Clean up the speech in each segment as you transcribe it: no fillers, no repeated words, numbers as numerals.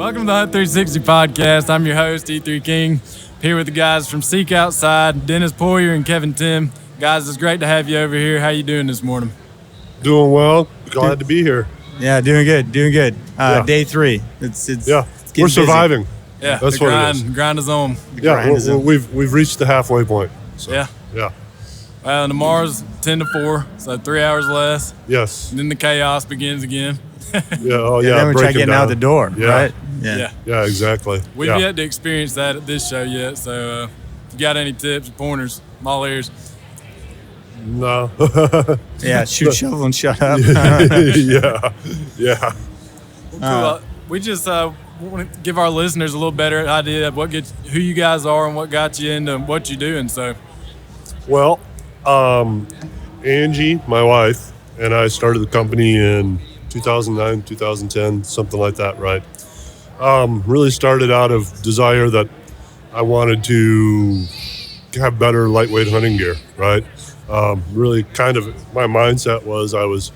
Welcome to the Hunt360 podcast. I'm your host, E3 King. Here with the guys from Seek Outside, Dennis Poirier and Kevin Time. Guys, it's great to have you over here. How you doing this morning? Doing well. Glad to be here. Yeah, doing good. Day 3. It's we're surviving. Yeah, that's the what grind, it is. Grind is on. We've reached the halfway point. So, yeah. Tomorrow's 10 to 4, so 3 hours less. Yes. And then the chaos begins again. Yeah. Oh, yeah. And then we try getting out the door, Yeah. right? Yeah, exactly. We've yet to experience that at this show yet, so if you got any tips, pointers, I'm all ears. No. Yeah, shoot, shovel, and shut up. Yeah. Cool. We just want to give our listeners a little better idea of who you guys are and what got you into what you do. And so, Well, Angie, my wife, and I started the company in 2009, 2010, something like that, right? Really started out of desire that I wanted to have better lightweight hunting gear, right? Really kind of, my mindset was I was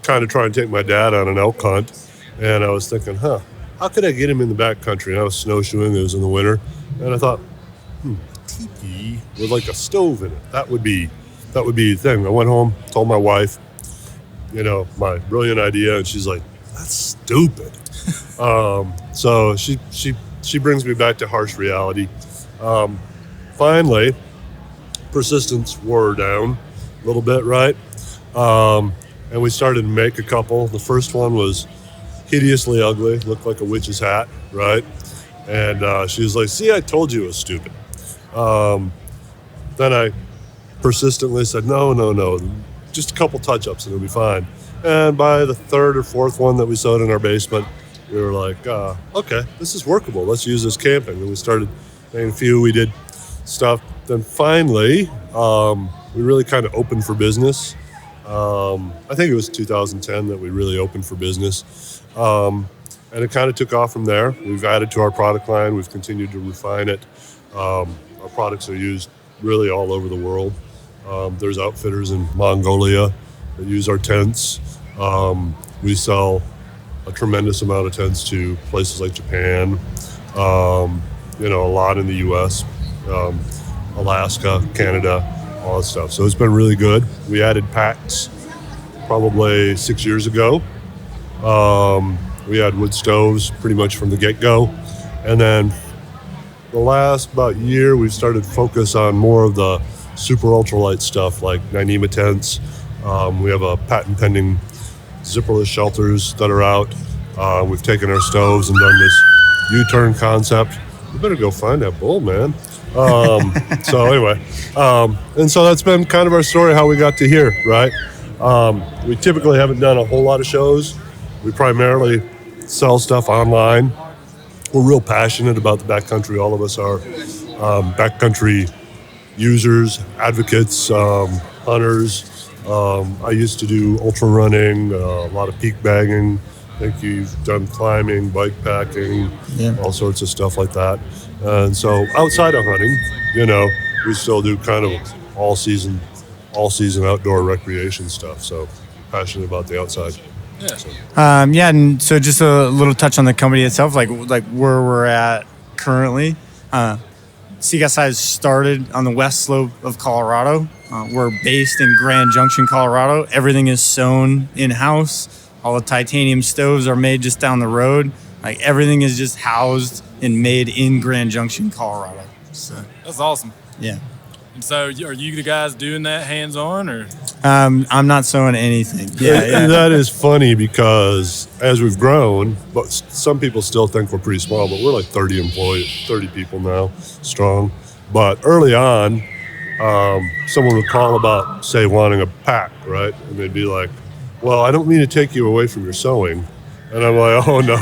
kind of trying to take my dad on an elk hunt, and I was thinking, how could I get him in the backcountry? And I was snowshoeing, it was in the winter, and I thought, teepee with like a stove in it, that would be the thing. I went home, told my wife, my brilliant idea, and she's like, that's stupid. So she brings me back to harsh reality. Finally, persistence wore down a little bit, right? And we started to make a couple. The first one was hideously ugly, looked like a witch's hat, right? And she was like, see, I told you it was stupid. Then I persistently said, no, just a couple touch-ups and it'll be fine. And by the third or fourth one that we sewed in our basement, we were like, okay, this is workable. Let's use this camping. And we started making a few. We did stuff. Then finally, we really kind of opened for business. I think it was 2010 that we really opened for business. And it kind of took off from there. We've added to our product line. We've continued to refine it. Our products are used really all over the world. There's outfitters in Mongolia that use our tents. We sell a tremendous amount of tents to places like Japan, a lot in the U.S., Alaska, Canada, all that stuff. So it's been really good. We added packs probably 6 years ago. We had wood stoves pretty much from the get-go. And then the last about year, we've started to focus on more of the super ultralight stuff like Dyneema tents. We have a patent pending zipperless shelters that are out. We've taken our stoves and done this U-turn concept. We better go find that bull, man. So anyway, and so that's been kind of our story, how we got to here, right? We typically haven't done a whole lot of shows. We primarily sell stuff online. We're real passionate about the backcountry. All of us are backcountry users, advocates, hunters. I used to do ultra running, a lot of peak bagging. I think you've done climbing, bike packing, all sorts of stuff like that. And so outside of hunting, we still do kind of all season outdoor recreation stuff. So passionate about the outside. Yeah. So. And so just a little touch on the company itself, like where we're at currently. Seek Outside started on the west slope of Colorado. We're based in Grand Junction, Colorado. Everything is sewn in-house. All the titanium stoves are made just down the road. Like everything is just housed and made in Grand Junction, Colorado. So That's awesome. yeah. And so are you the guys doing that hands-on or? I'm not sewing anything. And that is funny because as we've grown, but some people still think we're pretty small, but we're like 30 people now, strong. But early on, someone would call about, say, wanting a pack, right? And they'd be like, well, I don't mean to take you away from your sewing. And I'm like, oh no,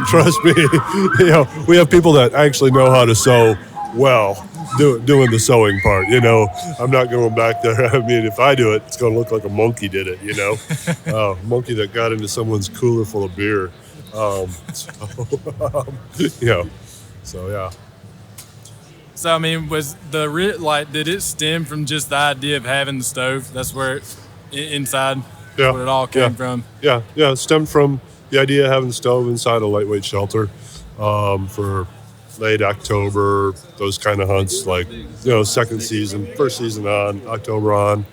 trust me. We have people that actually know how to sew well, doing the sewing part. I'm not going back there. I mean, if I do it, it's going to look like a monkey did it, monkey that got into someone's cooler full of beer. So yeah. So, I mean, was did it stem from just the idea of having the stove? That's where inside where it all came from? Yeah, it stemmed from the idea of having the stove inside a lightweight shelter. for late October, those kind of hunts, like, second season, first season on, October on.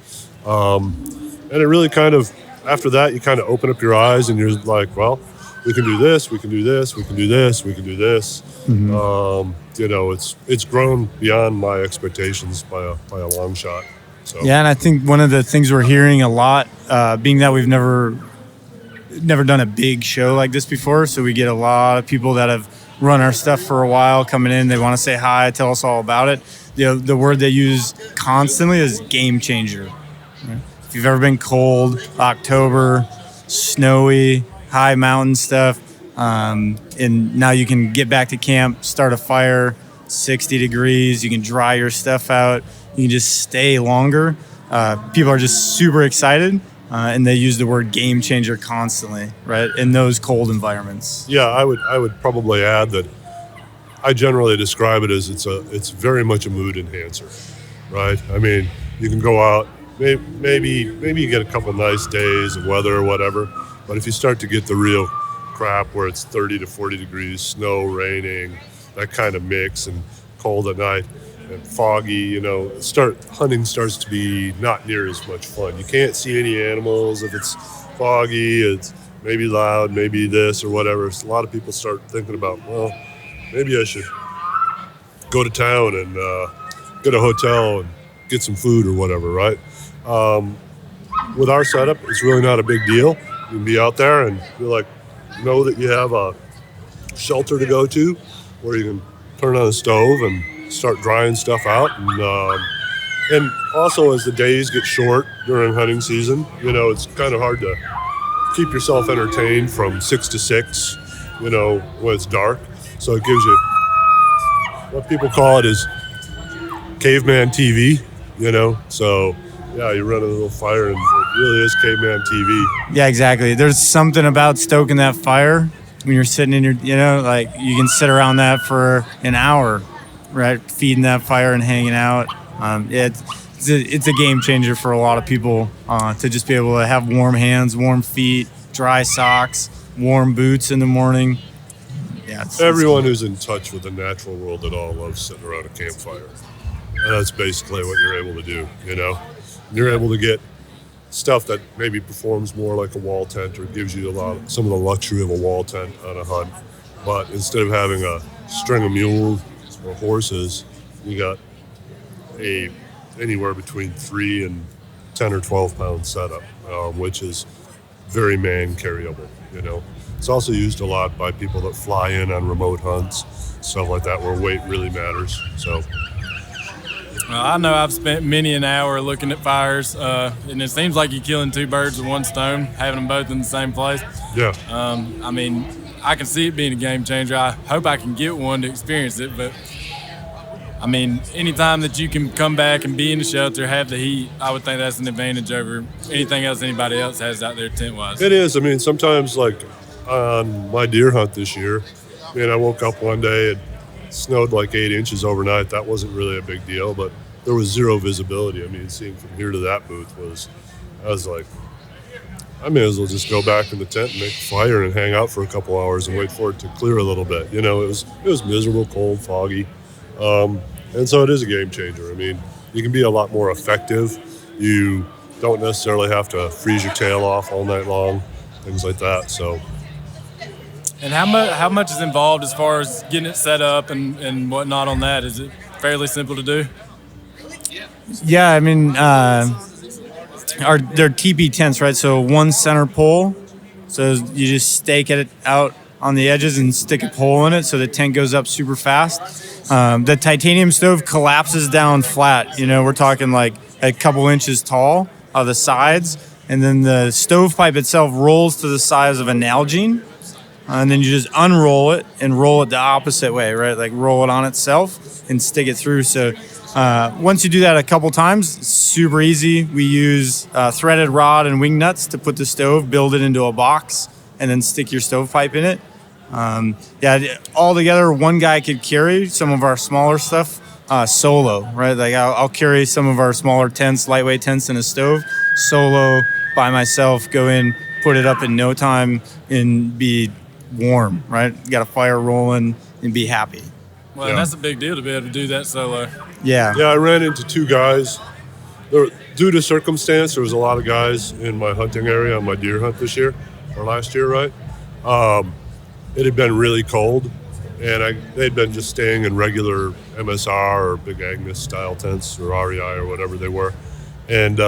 And it really kind of, after that, you kind of open up your eyes and you're like, well, we can do this, we can do this, we can do this, we can do this. It's grown beyond my expectations by a long shot. So. Yeah, and I think one of the things we're hearing a lot, being that we've never done a big show like this before, so we get a lot of people that have run our stuff for a while coming in. They want to say hi, tell us all about it. The word they use constantly is game changer. Right? If you've ever been cold, October, snowy, high mountain stuff, and now you can get back to camp, start a fire, 60 degrees, you can dry your stuff out, you can just stay longer. People are just super excited, and they use the word game changer constantly, right, in those cold environments. Yeah, I would probably add that I generally describe it as it's very much a mood enhancer, right? I mean, you can go out, maybe you get a couple nice days of weather or whatever, but if you start to get the real crap where it's 30 to 40 degrees, snow, raining, that kind of mix, and cold at night and foggy, hunting starts to be not near as much fun. You can't see any animals if it's foggy, it's maybe loud, maybe this or whatever. So a lot of people start thinking about, well, maybe I should go to town and get a hotel and get some food or whatever, right? With our setup, it's really not a big deal. You can be out there and know that you have a shelter to go to where you can turn on the stove and start drying stuff out. And also, as the days get short during hunting season, it's kind of hard to keep yourself entertained from 6 to 6, when it's dark. So it gives you what people call it is caveman TV, So, yeah, you run a little fire and it really is caveman TV. Yeah, exactly. There's something about stoking that fire when you're sitting in your, you can sit around that for an hour, right? Feeding that fire and hanging out. It's a game changer for a lot of people to just be able to have warm hands, warm feet, dry socks, warm boots in the morning. Yeah, everyone who's in touch with the natural world at all loves sitting around a campfire. And that's basically what you're able to do, You're able to get stuff that maybe performs more like a wall tent or gives you some of the luxury of a wall tent on a hunt. But instead of having a string of mules or horses, you got anywhere between 3 and 10 or 12 pound setup, which is very man carryable, It's also used a lot by people that fly in on remote hunts, stuff like that, where weight really matters. So. I know I've spent many an hour looking at fires, and it seems like you're killing two birds with one stone, having them both in the same place. Yeah. I mean, I can see it being a game changer. I hope I can get one to experience it, but I mean, anytime that you can come back and be in the shelter, have the heat, I would think that's an advantage over anything else anybody else has out there tent-wise. It is. I mean, sometimes, like on my deer hunt this year, I woke up one day and snowed like 8 inches overnight. That wasn't really a big deal, but there was zero visibility. I mean, seeing from here to that booth I was like, I may as well just go back in the tent and make a fire and hang out for a couple hours and wait for it to clear a little bit. It was miserable, cold, foggy. And so it is a game changer. I mean, you can be a lot more effective. You don't necessarily have to freeze your tail off all night long, things like that. So. And how much is involved as far as getting it set up and whatnot on that? Is it fairly simple to do? Yeah, I mean, they're teepee tents, right? So one center pole. So you just stake it out on the edges and stick a pole in it so the tent goes up super fast. The titanium stove collapses down flat. We're talking like a couple inches tall on the sides. And then the stovepipe itself rolls to the size of a Nalgene. And then you just unroll it and roll it the opposite way, right? Like roll it on itself and stick it through. So once you do that a couple times, it's super easy. We use threaded rod and wing nuts to put the stove, build it into a box, and then stick your stovepipe in it. All together, one guy could carry some of our smaller stuff solo, right? Like I'll carry some of our smaller tents, lightweight tents in a stove, solo by myself, go in, put it up in no time, and be warm, right? You got a fire rolling and be happy. Well, and that's a big deal to be able to do that solo. Yeah. Yeah, I ran into 2 guys. Due to circumstance, there was a lot of guys in my hunting area on my deer hunt this year, or last year, right? It had been really cold, and they'd been just staying in regular MSR or Big Agnes style tents or REI or whatever they were. And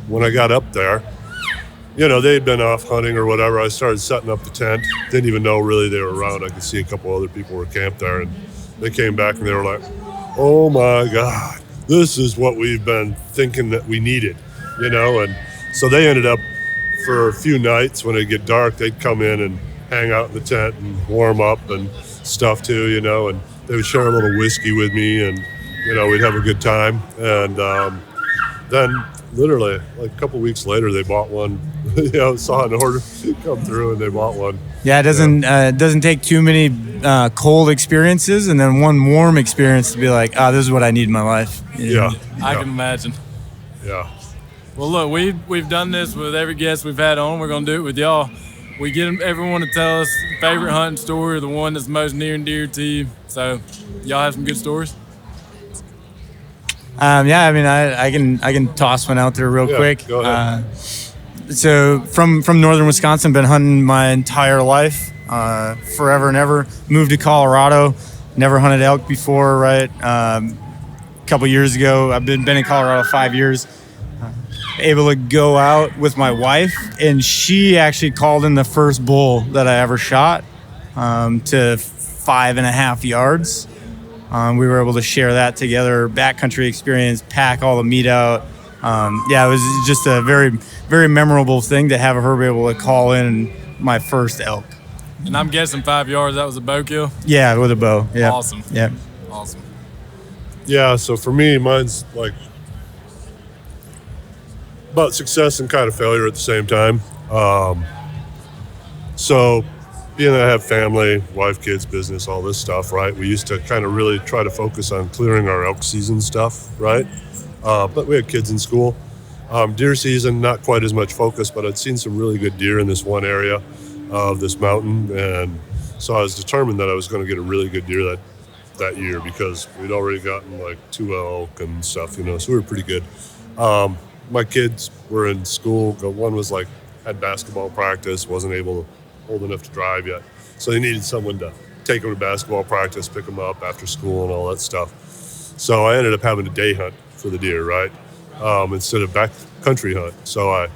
when I got up there, they'd been off hunting or whatever. I started setting up the tent. Didn't even know really they were around. I could see a couple other people were camped there, and they came back and they were like, "Oh my God, this is what we've been thinking that we needed," And so they ended up, for a few nights when it get dark, they'd come in and hang out in the tent and warm up and stuff too, and they would share a little whiskey with me, and we'd have a good time. And then literally like a couple weeks later, they bought one. Saw an order come through and they bought one. Yeah, it doesn't take too many cold experiences and then one warm experience to be like, this is what I need in my life. I can imagine. Yeah. Well, look, we've done this with every guest we've had on. We're gonna do it with y'all. We get everyone to tell us favorite hunting story or the one that's most near and dear to you. So, y'all have some good stories? I mean, I can toss one out there real quick. Go ahead. So from northern Wisconsin, been hunting my entire life, forever and ever. Moved to Colorado, never hunted elk before, right? A couple years ago, I've been in Colorado 5 years. Able to go out with my wife, and she actually called in the first bull that I ever shot to 5.5 yards. We were able to share that together, backcountry experience, pack all the meat out. It was just a very, very memorable thing to have her be able to call in my first elk. And I'm guessing 5 yards, that was a bow kill? Yeah, with a bow. Yeah. Awesome. Yeah. Awesome. Yeah, so for me, mine's like about success and kind of failure at the same time. So being that I have family, wife, kids, business, all this stuff, right? We used to kind of really try to focus on clearing our elk season stuff, right? But we had kids in school. Deer season, not quite as much focus, but I'd seen some really good deer in this one area of this mountain. And so I was determined that I was going to get a really good deer that year because we'd already gotten like 2 elk and stuff, so we were pretty good. My kids were in school. One was had basketball practice, wasn't old enough to drive yet. So they needed someone to take them to basketball practice, pick them up after school and all that stuff. So I ended up having a day hunt for the deer, right? Instead of backcountry hunt. So I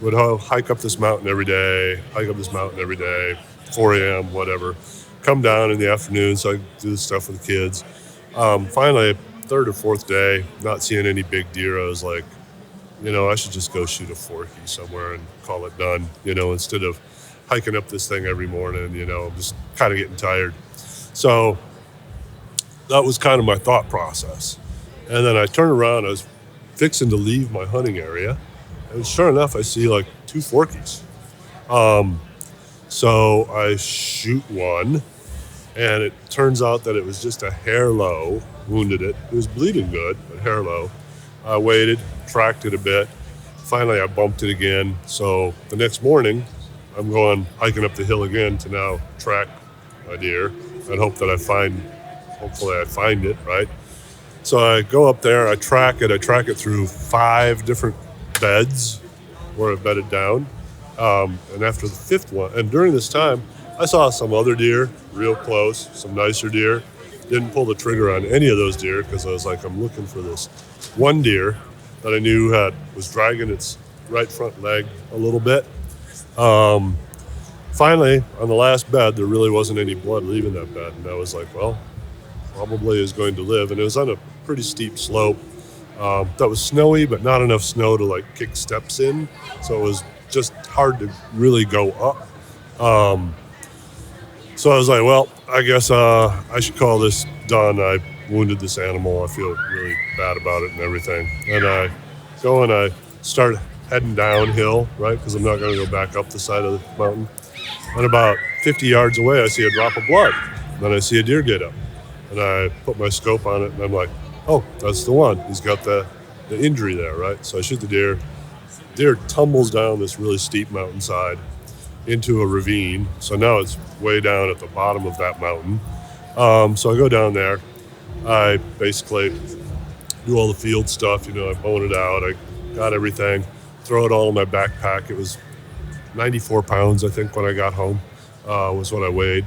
would hike up this mountain every day, 4 a.m., whatever. Come down in the afternoon, so I do this stuff with the kids. Finally, third or fourth day, not seeing any big deer, I was like, I should just go shoot a forky somewhere and call it done, instead of hiking up this thing every morning, I'm just kind of getting tired. So that was kind of my thought process. And then I turned around, I was fixing to leave my hunting area, and sure enough, I see 2 forkies. So I shoot one, and it turns out that it was just a hair low, wounded it. It was bleeding good, but hair low. I waited, tracked it a bit. Finally, I bumped it again. So the next morning, I'm going hiking up the hill again to now track my deer and hope that hopefully I find it, right? So I go up there, I track it through 5 different beds where it bedded down. And after the 5th one, and during this time, I saw some other deer real close, some nicer deer. Didn't pull the trigger on any of those deer because I was like, I'm looking for this one deer that I knew was dragging its right front leg a little bit. Finally, on the last bed, there really wasn't any blood leaving that bed. And I was like, well, probably is going to live. And it was on a pretty steep slope that was snowy, but not enough snow to kick steps in. So it was just hard to really go up. So I was like, well, I guess I should call this done. I wounded this animal. I feel really bad about it and everything. And I go and I start heading downhill, right? Because I'm not going to go back up the side of the mountain. And about 50 yards away, I see a drop of blood. Then I see a deer get up. And I put my scope on it, and I'm like, oh, that's the one. He's got the injury there, right? So I shoot the deer. Deer tumbles down this really steep mountainside. into a ravine. So now it's way down at the bottom of that mountain. So I go down there. I basically do all the field stuff. I bone it out. I got everything. Throw it all in my backpack. It was 94 pounds, I think, when I got home, was what I weighed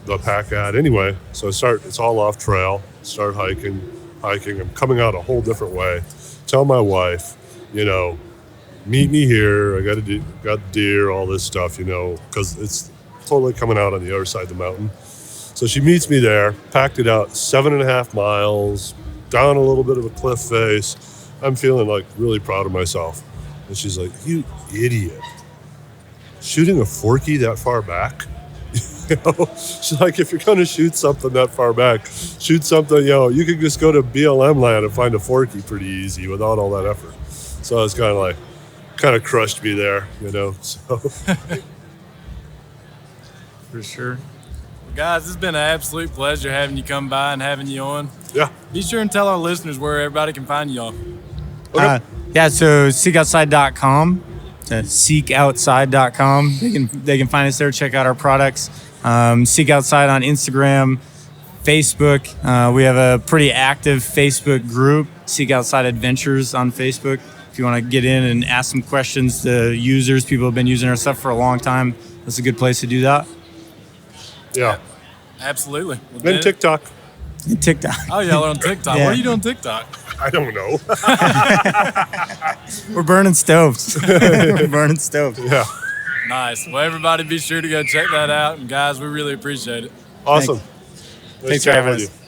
the pack at. Anyway, so it's all off trail. Start hiking. I'm coming out a whole different way. Tell my wife, meet me here. I got deer, all this stuff, because it's totally coming out on the other side of the mountain. So she meets me there, packed it out 7.5 miles, down a little bit of a cliff face. I'm feeling like really proud of myself. And she's like, "You idiot. Shooting a Forky that far back?" She's like, "If you're going to shoot something that far back, shoot something, you could just go to BLM land and find a Forky pretty easy without all that effort." So it's kind of crushed me there, so. For sure. Guys, it's been an absolute pleasure having you come by and having you on. Yeah. Be sure and tell our listeners where everybody can find you on. Okay. So seekoutside.com, seekoutside.com. They can find us there, check out our products. Seek Outside on Instagram, Facebook. We have a pretty active Facebook group, Seek Outside Adventures on Facebook. If you want to get in and ask some questions to users, people who have been using our stuff for a long time, that's a good place to do that. Yeah. Absolutely. Well, Then TikTok. And TikTok. Oh, y'all are on TikTok. Yeah. What are you doing on TikTok? I don't know. We're burning stoves. We're burning stoves. Yeah. Nice. Well, everybody be sure to go check that out. And guys, we really appreciate it. Awesome. Thanks for chatting having with us. you.